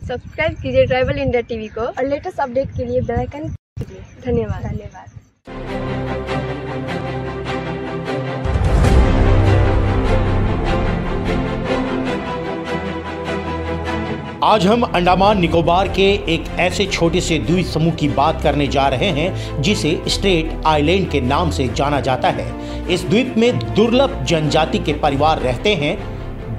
Subscribe कीजिए tribal India TV को और लेटेस्ट अपडेट के लिए बेल आइकन दीजिए। धन्यवाद। आज हम अंडमान निकोबार के एक ऐसे छोटे से द्वीप समूह की बात करने जा रहे हैं जिसे स्ट्रेट आइलैंड के नाम से जाना जाता है। इस द्वीप में दुर्लभ जनजाति के परिवार रहते हैं।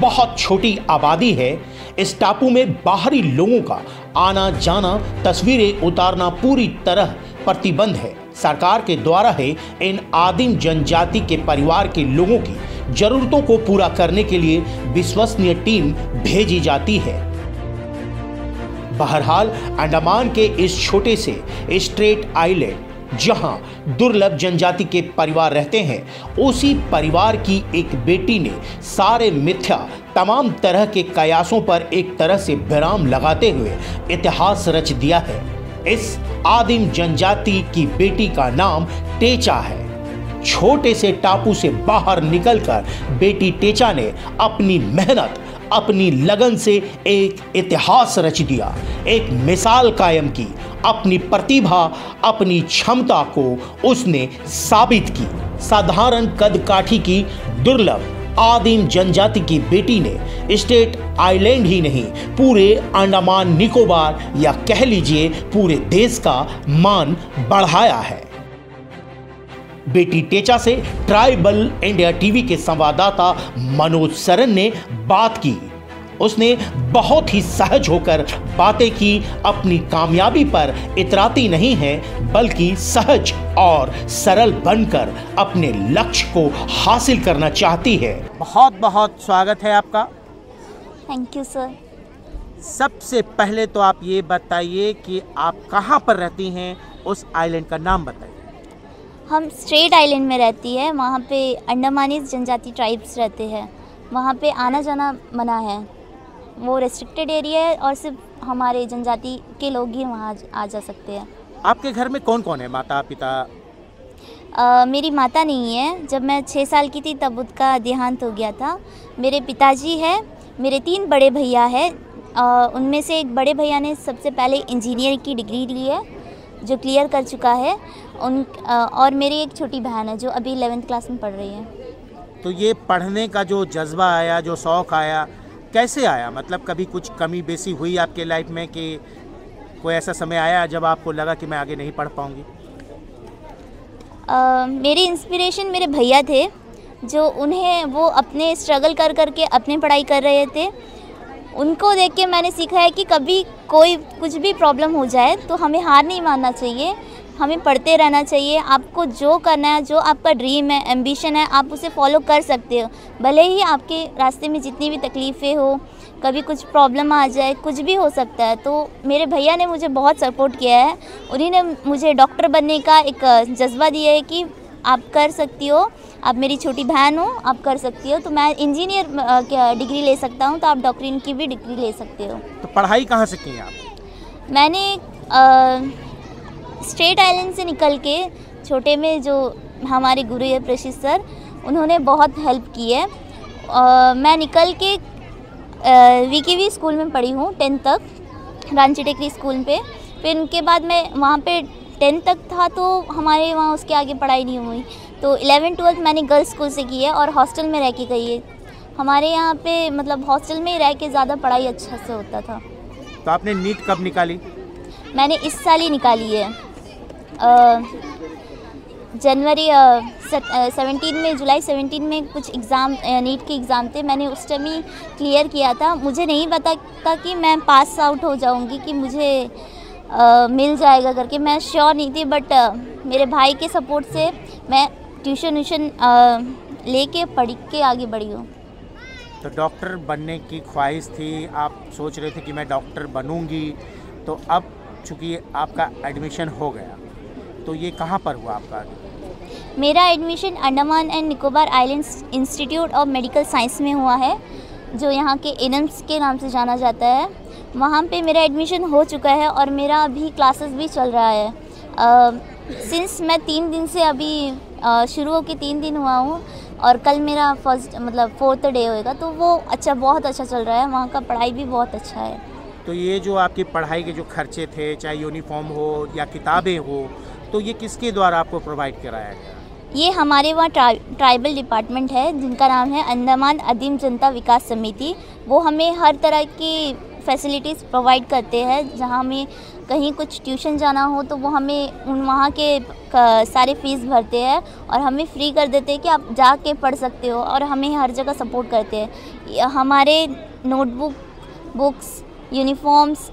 बहुत छोटी आबादी है। इस टापू में बाहरी लोगों का आना जाना, तस्वीरें उतारना पूरी तरह प्रतिबंध है। सरकार के द्वारा है इन आदिम जनजाति के परिवार के लोगों की जरूरतों को पूरा करने के लिए विश्वसनीय टीम भेजी जाती है। बहरहाल अंडमान के इस छोटे से स्ट्रेट आइलैंड जहां दुर्लभ जनजाति के परिवार रहते हैं, उसी परिवार की एक बेटी ने सारे मिथ्या तमाम तरह के कयासों पर एक तरह से विराम लगाते हुए इतिहास रच दिया है। इस आदिम जनजाति की बेटी का नाम टेचा है। छोटे से टापू से बाहर निकलकर बेटी टेचा ने अपनी मेहनत, अपनी लगन से एक इतिहास रच दिया, एक मिसाल कायम की। अपनी प्रतिभा, अपनी क्षमता को उसने साबित की। साधारण कद काठी की दुर्लभ आदिम जनजाति की बेटी ने स्टेट आइलैंड ही नहीं, पूरे अंडमान निकोबार या कह लीजिए पूरे देश का मान बढ़ाया है। बेटी टेचा से ट्राइबल इंडिया टीवी के संवाददाता मनोज सरन ने बात की। उसने बहुत ही सहज होकर बातें की। अपनी कामयाबी पर इतराती नहीं है, बल्कि सहज और सरल बनकर अपने लक्ष्य को हासिल करना चाहती है। बहुत बहुत स्वागत है आपका। Thank you sir. सबसे पहले तो आप ये बताइए कि आप कहाँ पर रहती हैं, उस आइलैंड का नाम बताइए। हम स्ट्रेट आइलैंड में रहती है। वहाँ पे अंडमानीज जनजाति ट्राइब्स रहते हैं। वहाँ पे आना जाना मना है। वो रेस्ट्रिक्टेड एरिया है और सिर्फ हमारे जनजाति के लोग ही वहाँ आ जा सकते हैं। आपके घर में कौन कौन है? माता पिता? मेरी माता नहीं है। जब मैं 6 साल की थी तब उसका देहांत हो गया था। मेरे पिताजी है। मेरे 3 बड़े भैया हैं। उनमें से एक बड़े भैया ने सबसे पहले इंजीनियर की डिग्री ली है, जो क्लियर कर चुका है। और मेरी एक छोटी बहन है जो अभी 11th क्लास में पढ़ रही है। तो ये पढ़ने का जो जज्बा आया, जो शौक़ आया, कैसे आया? मतलब कभी कुछ कमी बेसी हुई आपके लाइफ में कि कोई ऐसा समय आया जब आपको लगा कि मैं आगे नहीं पढ़ पाऊँगी? मेरी इंस्पिरेशन मेरे भैया थे, जो वो अपने स्ट्रगल कर करके अपनी पढ़ाई कर रहे थे। उनको देख के मैंने सीखा है कि कभी कोई कुछ भी प्रॉब्लम हो जाए तो हमें हार नहीं मानना चाहिए, हमें पढ़ते रहना चाहिए। आपको जो करना है, जो आपका ड्रीम है, एम्बिशन है, आप उसे फॉलो कर सकते हो। भले ही आपके रास्ते में जितनी भी तकलीफ़ें हो, कभी कुछ प्रॉब्लम आ जाए, कुछ भी हो सकता है। तो मेरे भैया ने मुझे बहुत सपोर्ट किया है। उन्हीं ने मुझे डॉक्टर बनने का एक जज्बा दिया है कि आप कर सकती हो, आप मेरी छोटी बहन हो, आप कर सकती हो। तो मैं इंजीनियर डिग्री ले सकता हूँ, तो आप डॉक्टरी की भी डिग्री ले सकते हो। तो पढ़ाई कहाँ से की आप? मैंने स्ट्रेट आइलैंड से निकल के छोटे में जो हमारे गुरु है प्रशित सर, उन्होंने बहुत हेल्प की है। मैं निकल के वीकेवी स्कूल में पढ़ी हूँ 10th तक, रांची टेकरी स्कूल पे। फिर उनके बाद मैं वहाँ पे 10th तक था, तो हमारे वहाँ उसके आगे पढ़ाई नहीं हुई। तो 11th 12th मैंने गर्ल्स स्कूल से की है और हॉस्टल में रह के गई है। हमारे यहाँ पे मतलब हॉस्टल में ही रह के ज़्यादा पढ़ाई अच्छा से होता था। तो आपने नीट कब निकाली? मैंने इस साल ही निकाली है। जनवरी 17 में, जुलाई 17 में कुछ एग्ज़ाम, नीट के एग्ज़ाम थे। मैंने उस टाइम ही क्लियर किया था। मुझे नहीं पता था कि मैं पास आउट हो जाऊंगी, कि मुझे मिल जाएगा करके। मैं श्योर नहीं थी, बट मेरे भाई के सपोर्ट से मैं ट्यूशन लेके पढ़ के आगे बढ़ी हूँ। तो डॉक्टर बनने की ख्वाहिश थी, आप सोच रहे थे कि मैं डॉक्टर बनूंगी। तो अब चूँकि आपका एडमिशन हो गया, तो ये कहाँ पर हुआ आपका? मेरा admission Andaman and Nicobar islands institute of medical science में हुआ है, जो यहाँ के एनम्स के नाम से जाना जाता है। वहाँ पे मेरा एडमिशन हो चुका है और मेरा अभी क्लासेस भी चल रहा है। सिंस मैं 3 दिन से अभी शुरू होकर 3 दिन हुआ हूँ और कल मेरा फर्स्ट मतलब 4th डे होएगा, तो वो अच्छा बहुत अच्छा चल रहा है। वहाँ का पढ़ाई भी बहुत अच्छा है। तो ये जो आपकी पढ़ाई के जो खर्चे थे, चाहे यूनिफॉर्म हो या किताबें हो, तो ये किसके द्वारा आपको प्रोवाइड कराया गया? ये हमारे वहाँ ट्राइबल डिपार्टमेंट है जिनका नाम है अंडमान आदिम जनता विकास समिति। वो हमें हर तरह की फैसिलिटीज़ प्रोवाइड करते हैं। जहाँ हमें कहीं कुछ ट्यूशन जाना हो तो वो हमें वहाँ के सारे फीस भरते हैं और हमें फ्री कर देते हैं कि आप जाके पढ़ सकते हो, और हमें हर जगह सपोर्ट करते हैं। हमारे नोटबुक, बुक्स, यूनिफॉर्म्स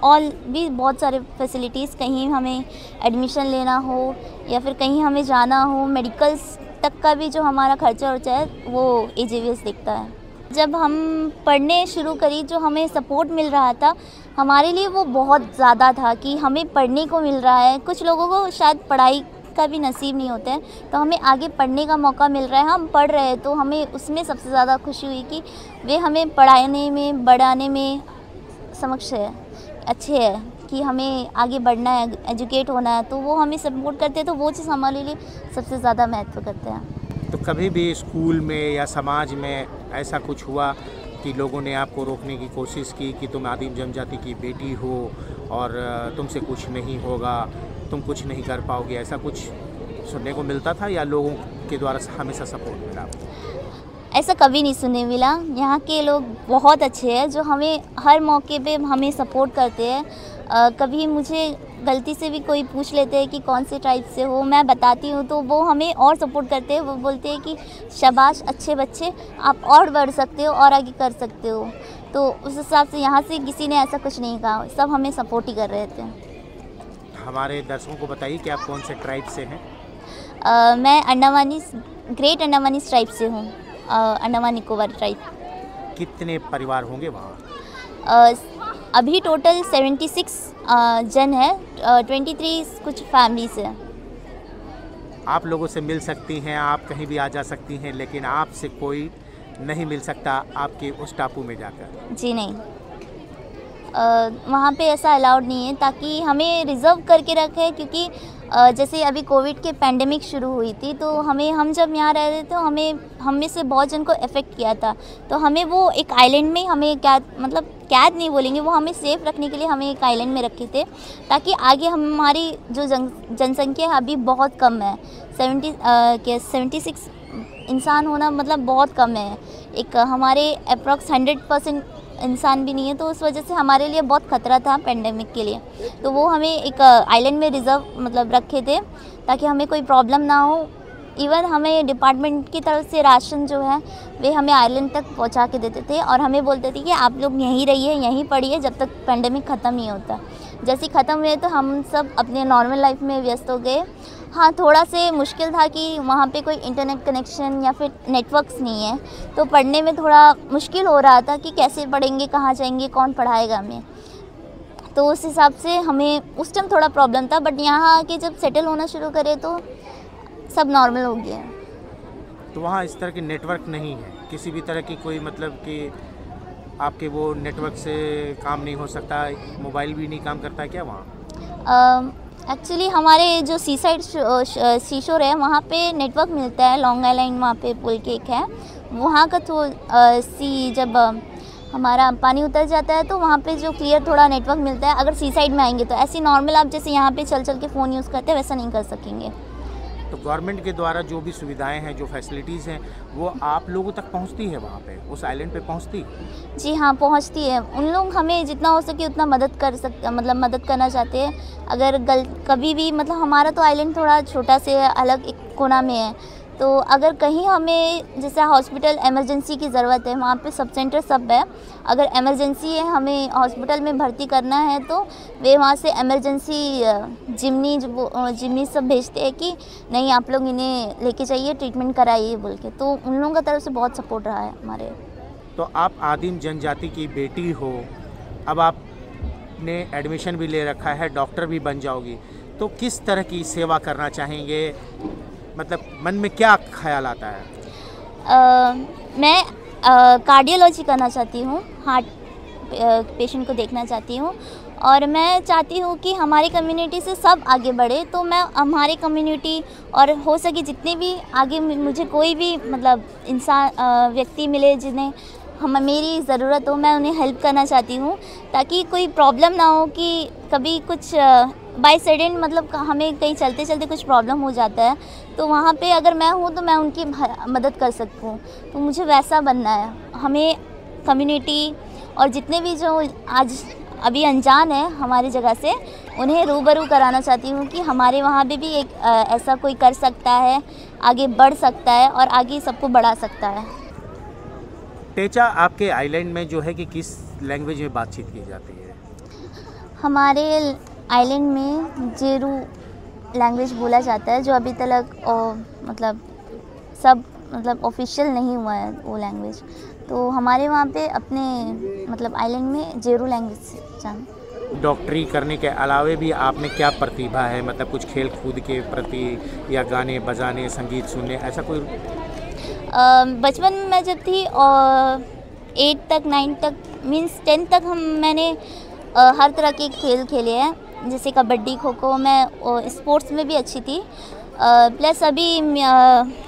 और भी बहुत सारे फैसिलिटीज़, कहीं हमें एडमिशन लेना हो या फिर कहीं हमें जाना हो, मेडिकल्स तक का भी जो हमारा खर्चा वर्चा है वो AJVS देखता है। जब हम पढ़ने शुरू करी, जो हमें सपोर्ट मिल रहा था हमारे लिए वो बहुत ज़्यादा था कि हमें पढ़ने को मिल रहा है। कुछ लोगों को शायद पढ़ाई का भी नसीब नहीं होता है, तो हमें आगे पढ़ने का मौका मिल रहा है, हम पढ़ रहे हैं, तो हमें उसमें सबसे ज़्यादा खुशी हुई कि वे हमें पढ़ाने में, बढ़ाने में समक्ष है, अच्छे है कि हमें आगे बढ़ना है, एजुकेट होना है, तो वो हमें सपोर्ट करते हैं। तो वो चीज़ हमारे लिए सबसे ज़्यादा महत्व करते हैं। तो कभी भी स्कूल में या समाज में ऐसा कुछ हुआ कि लोगों ने आपको रोकने की कोशिश की कि तुम आदिम जनजाति की बेटी हो और तुमसे कुछ नहीं होगा, तुम कुछ नहीं कर पाओगे, ऐसा कुछ सुनने को मिलता था या लोगों के द्वारा हमेशा सपोर्ट मिला? ऐसा कभी नहीं सुनने मिला। यहाँ के लोग बहुत अच्छे हैं जो हमें हर मौके पे हमें सपोर्ट करते हैं। कभी मुझे गलती से भी कोई पूछ लेते हैं कि कौन से ट्राइब से हो, मैं बताती हूँ तो वो हमें और सपोर्ट करते हैं। वो बोलते हैं कि शाबाश, अच्छे बच्चे, आप और बढ़ सकते हो और आगे कर सकते हो। तो उस हिसाब से यहाँ से किसी ने ऐसा कुछ नहीं कहा, सब हमें सपोर्ट ही कर रहे थे। हमारे दर्शकों को बताइए कि आप कौन से ट्राइब से हैं? मैं ग्रेट अंडमानीज ट्राइब से हूँ, अंडमान निकोबार ट्राइब। कितने परिवार होंगे वहाँ? अभी टोटल 76 जन है, 23 कुछ फैमिलीज है। आप लोगों से मिल सकती हैं, आप कहीं भी आ जा सकती हैं, लेकिन आपसे कोई नहीं मिल सकता आपके उस टापू में जाकर? जी नहीं, वहाँ पे ऐसा अलाउड नहीं है, ताकि हमें रिज़र्व करके रखे। क्योंकि जैसे अभी कोविड के पैंडेमिक शुरू हुई थी, तो हम जब यहाँ रह रहे थे तो हम में से बहुत जन को इफ़ेक्ट किया था। तो हमें वो एक आइलैंड में हमें कैद नहीं बोलेंगे, वो हमें सेफ़ रखने के लिए हमें एक आइलैंड में रखे थे, ताकि आगे हमारी जो जनसंख्या है अभी बहुत कम है। 76 इंसान होना मतलब बहुत कम है। एक हमारे अप्रॉक्स 100% इंसान भी नहीं है, तो उस वजह से हमारे लिए बहुत ख़तरा था पेंडेमिक के लिए। तो वो हमें एक आइलैंड में रिज़र्व रखे थे ताकि हमें कोई प्रॉब्लम ना हो। इवन हमें डिपार्टमेंट की तरफ से राशन जो है वे हमें आइलैंड तक पहुंचा के देते थे और हमें बोलते थे कि आप लोग यहीं रहिए, यहीं पढ़िए जब तक पेंडेमिक ख़त्म नहीं होता। जैसे ख़त्म हुए तो हम सब अपने नॉर्मल लाइफ में व्यस्त हो गए। हाँ, थोड़ा से मुश्किल था कि वहाँ पे कोई इंटरनेट कनेक्शन या फिर नेटवर्क्स नहीं है, तो पढ़ने में थोड़ा मुश्किल हो रहा था कि कैसे पढ़ेंगे, कहाँ जाएंगे, कौन पढ़ाएगा हमें। तो उस हिसाब से हमें उस टाइम थोड़ा प्रॉब्लम था, बट यहाँ आके जब सेटल होना शुरू करे तो सब नॉर्मल हो गया। तो वहाँ इस तरह की नेटवर्क नहीं है, किसी भी तरह की कोई मतलब कि आपके वो नेटवर्क से काम नहीं हो सकता, मोबाइल भी नहीं काम करता है क्या वहाँ? एक्चुअली हमारे जो सीशोर है वहाँ पे नेटवर्क मिलता है। लॉन्ग आइलैंड वहाँ पे पुल के एक है, वहाँ का तो जब हमारा पानी उतर जाता है तो वहाँ पे जो क्लियर थोड़ा नेटवर्क मिलता है। अगर सी साइड में आएंगे तो ऐसे नॉर्मल आप जैसे यहाँ पे चल के फ़ोन यूज़ करते हैं वैसा नहीं कर सकेंगे। तो गवर्नमेंट के द्वारा जो भी सुविधाएं हैं, जो फैसिलिटीज़ हैं, वो आप लोगों तक पहुंचती है वहाँ पे, उस आइलैंड पे पहुंचती? जी हाँ, पहुँचती है। उन लोग हमें जितना हो सके उतना मदद करना चाहते हैं। अगर कभी भी हमारा तो आइलैंड थोड़ा छोटा से अलग एक कोना में है, तो अगर कहीं हमें जैसे हॉस्पिटल इमरजेंसी की ज़रूरत है, वहाँ पे सब सेंटर सब है। अगर इमरजेंसी है, हमें हॉस्पिटल में भर्ती करना है, तो वे वहाँ से इमरजेंसी जिमनी सब भेजते हैं कि नहीं आप लोग इन्हें लेके जाइए, ट्रीटमेंट कराइए बोल के। तो उन लोगों की तरफ से बहुत सपोर्ट रहा है हमारे। तो आप आदिम जनजाति की बेटी हो, अब आपने एडमिशन भी ले रखा है, डॉक्टर भी बन जाओगी, तो किस तरह की सेवा करना चाहेंगे? मतलब मन में क्या ख्याल आता है? मैं कार्डियोलॉजी करना चाहती हूँ, हार्ट पेशेंट को देखना चाहती हूँ, और मैं चाहती हूँ कि हमारी कम्युनिटी से सब आगे बढ़े। तो मैं हमारी कम्युनिटी और हो सके जितने भी आगे मुझे कोई भी इंसान व्यक्ति मिले जिन्हें मेरी ज़रूरत हो, मैं उन्हें हेल्प करना चाहती हूँ, ताकि कोई प्रॉब्लम ना हो कि कभी कुछ बाय सडन मतलब हमें कहीं चलते चलते कुछ प्रॉब्लम हो जाता है, तो वहाँ पे अगर मैं हूँ तो मैं उनकी मदद कर सकूँ। तो मुझे वैसा बनना है। हमें कम्युनिटी और जितने भी जो आज अभी अनजान है हमारी जगह से, उन्हें रूबरू कराना चाहती हूँ कि हमारे वहाँ पे भी एक ऐसा कोई कर सकता है, आगे बढ़ सकता है और आगे सबको बढ़ा सकता है। टेचा, आपके आइलैंड में जो है कि किस लैंग्वेज में बातचीत की जाती है? हमारे आइलैंड में जेरू लैंग्वेज बोला जाता है, जो अभी तक मतलब ऑफिशियल नहीं हुआ है वो लैंग्वेज। तो हमारे वहाँ पे अपने मतलब आइलैंड में जेरू लैंग्वेज जान। डॉक्टरी करने के अलावे भी आप में क्या प्रतिभा है? मतलब कुछ खेल कूद के प्रति या गाने बजाने, संगीत सुनने, ऐसा कोई? बचपन में मैं जब थी और 8 तक 9 तक मीन्स 10 तक मैंने हर तरह के खेल खेले हैं, जैसे कबड्डी, खो खो। मैं स्पोर्ट्स में भी अच्छी थी। प्लस अभी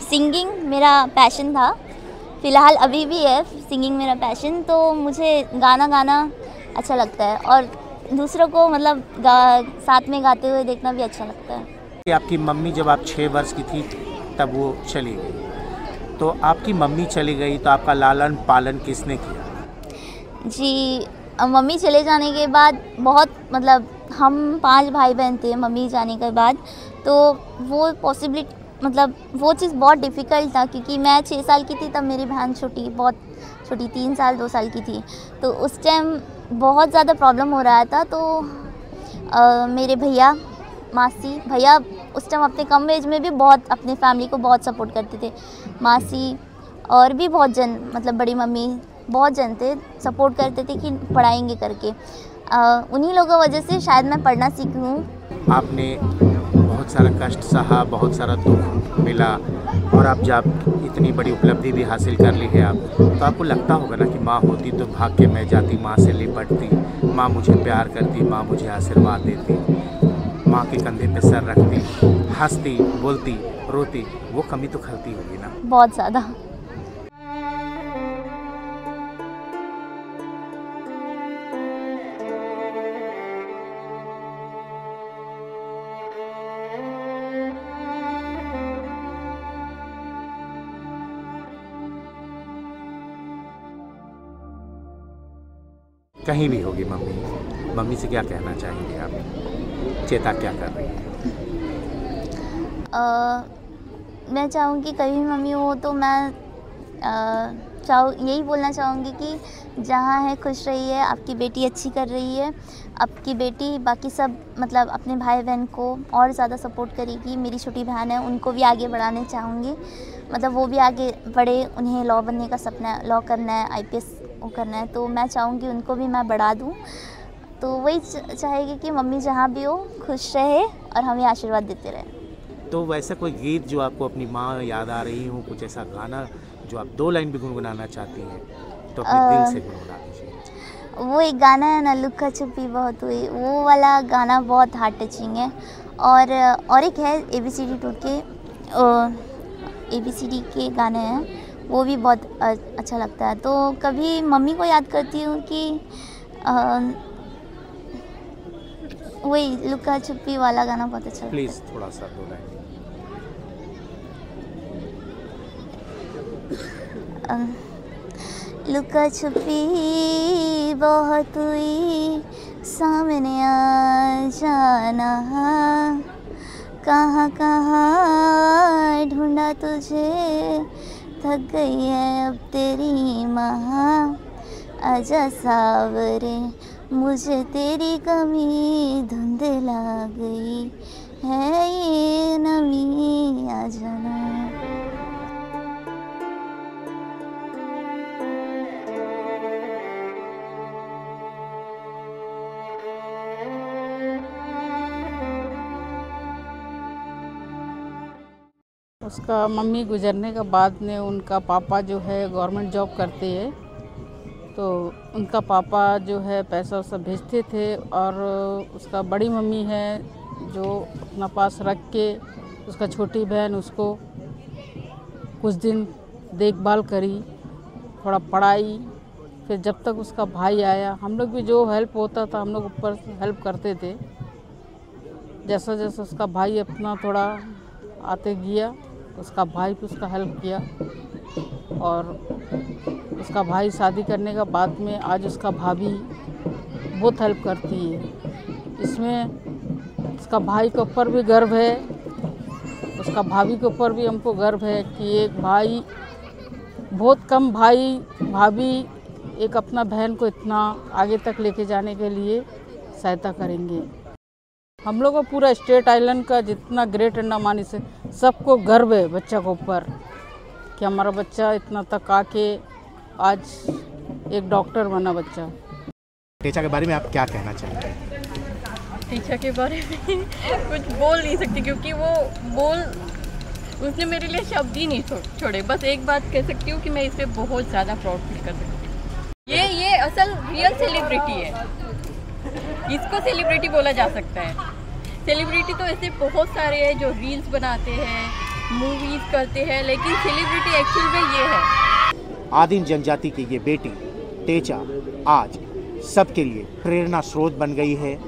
सिंगिंग मेरा पैशन था, फ़िलहाल अभी भी है सिंगिंग मेरा पैशन। तो मुझे गाना अच्छा लगता है और दूसरों को मतलब साथ में गाते हुए देखना भी अच्छा लगता है। आपकी मम्मी जब आप 6 वर्ष की थी तब वो चली गई, तो आपकी मम्मी चली गई तो आपका लालन पालन किसने किया? जी, मम्मी चले जाने के बाद बहुत मतलब हम 5 भाई बहन थे मम्मी जाने के बाद, तो वो पॉसिबिलिटी मतलब वो चीज़ बहुत डिफ़िकल्ट था, क्योंकि मैं 6 साल की थी तब मेरी बहन बहुत छोटी 3 साल 2 साल की थी। तो उस टाइम बहुत ज़्यादा प्रॉब्लम हो रहा था। तो मेरे भैया उस टाइम अपने कम एज में भी बहुत अपने फैमिली को बहुत सपोर्ट करते थे। मासी और भी बहुत जन मतलब बड़ी मम्मी बहुत जन थे, सपोर्ट करते थे कि पढ़ाएंगे करके। उन्हीं लोगों की वजह से शायद मैं पढ़ना सीखी हूँ। आपने बहुत सारा कष्ट सहा, बहुत सारा दुख मिला और आप जब इतनी बड़ी उपलब्धि भी हासिल कर ली है आप, तो आपको लगता होगा ना कि माँ होती तो भाग के मैं जाती, माँ से लिपटती, माँ मुझे प्यार करती, माँ मुझे आशीर्वाद देती, माँ के कंधे पे सर रखती, हंसती, बोलती, रोती, वो कमी तो खलती होगी ना? बहुत ज़्यादा। कहीं भी होगी मम्मी से क्या कहना चाहेंगे आप? चेता क्या कर रही है? मैं चाहूँगी कभी मम्मी हो तो मैं यही बोलना चाहूँगी कि जहाँ है खुश रहिए, आपकी बेटी अच्छी कर रही है, आपकी बेटी बाकी सब मतलब अपने भाई बहन को और ज़्यादा सपोर्ट करेगी। मेरी छोटी बहन है, उनको भी आगे बढ़ाने चाहूँगी, मतलब वो भी आगे बढ़े, उन्हें लॉ बनने का सपना है, लॉ करना है, IPS वो करना है, तो मैं चाहूँगी उनको भी मैं बढ़ा दूँ। तो वही चाहेगी कि मम्मी जहाँ भी हो खुश रहे और हमें आशीर्वाद देते रहे। तो वैसा कोई गीत जो आपको अपनी माँ याद आ रही हो, कुछ ऐसा गाना जो आप 2 लाइन भी गुनगुनाना चाहती हैं, तो अपने दिल से गुनगुना दीजिए। वो एक गाना है ना, लुका छुपी बहुत हुई, वो वाला गाना बहुत हार्ट टचिंग है। और एक है ABCD के गाने हैं, वो भी बहुत अच्छा लगता है। तो कभी मम्मी को याद करती हूँ कि वही लुका छुपी वाला गाना बहुत अच्छा लगता है। प्लीज़ थोड़ा सा 2 लाइन। लुका छुपी बहुत हुई, सामने आ जाना, कहाँ कहाँ ढूंढा तुझे, थक गई है अब तेरी माँ, आजा सावरे मुझे तेरी कमी धुंधला गई है, ये नमी आ जाना। उसका मम्मी गुजरने के बाद में उनका पापा जो है गवर्नमेंट जॉब करते हैं, तो उनका पापा जो है पैसा सब भेजते थे, और उसका बड़ी मम्मी है जो अपना पास रख के उसका छोटी बहन उसको कुछ दिन देखभाल करी, थोड़ा पढ़ाई फिर जब तक उसका भाई आया, हम लोग भी जो हेल्प होता था हम लोग ऊपर हेल्प करते थे। जैसा जैसा उसका भाई अपना थोड़ा आते गया, उसका भाई भी उसका हेल्प किया। और उसका भाई शादी करने का बाद में आज उसका भाभी बहुत हेल्प करती है। इसमें उसका भाई के ऊपर भी गर्व है, उसका भाभी के ऊपर भी हमको गर्व है कि एक भाई, बहुत कम भाई भाभी एक अपना बहन को इतना आगे तक लेके जाने के लिए सहायता करेंगे। हम लोग को पूरा स्टेट आइलैंड का जितना ग्रेट अंडमान से सबको गर्व है बच्चा के ऊपर कि हमारा बच्चा इतना तक आके आज एक डॉक्टर बना बच्चा। टेचा के बारे में आप क्या कहना चाहते हैं? टीचर के बारे में कुछ बोल नहीं सकती, क्योंकि उसने मेरे लिए शब्द ही नहीं छोड़े। बस एक बात कह सकती हूँ कि मैं इस पर बहुत ज़्यादा प्राउड फील कर सकती हूँ। ये असल रियल सेलिब्रिटी है, इसको सेलिब्रिटी बोला जा सकता है। सेलिब्रिटी तो ऐसे बहुत सारे हैं जो रील्स बनाते हैं, मूवीज़ करते हैं, लेकिन सेलिब्रिटी एक्चुअल में ये है। आदिम जनजाति की ये बेटी टेचा आज सबके लिए प्रेरणा स्रोत बन गई है,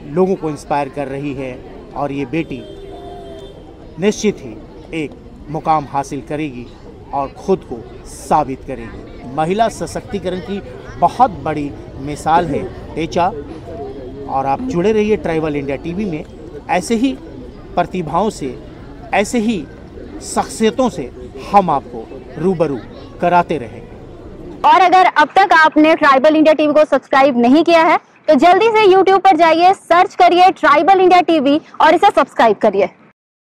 लोगों को इंस्पायर कर रही है और ये बेटी निश्चित ही एक मुकाम हासिल करेगी और खुद को साबित करेगी। महिला सशक्तिकरण की बहुत बड़ी मिसाल है टेचा। और आप जुड़े रहिए ट्राइबल इंडिया टीवी में, ऐसे ही प्रतिभाओं से, ऐसे ही शख्सियतों से हम आपको रूबरू कराते रहेंगे। और अगर अब तक आपने ट्राइबल इंडिया टीवी को सब्सक्राइब नहीं किया है तो जल्दी से YouTube पर जाइए, सर्च करिए ट्राइबल इंडिया टीवी और इसे सब्सक्राइब करिए।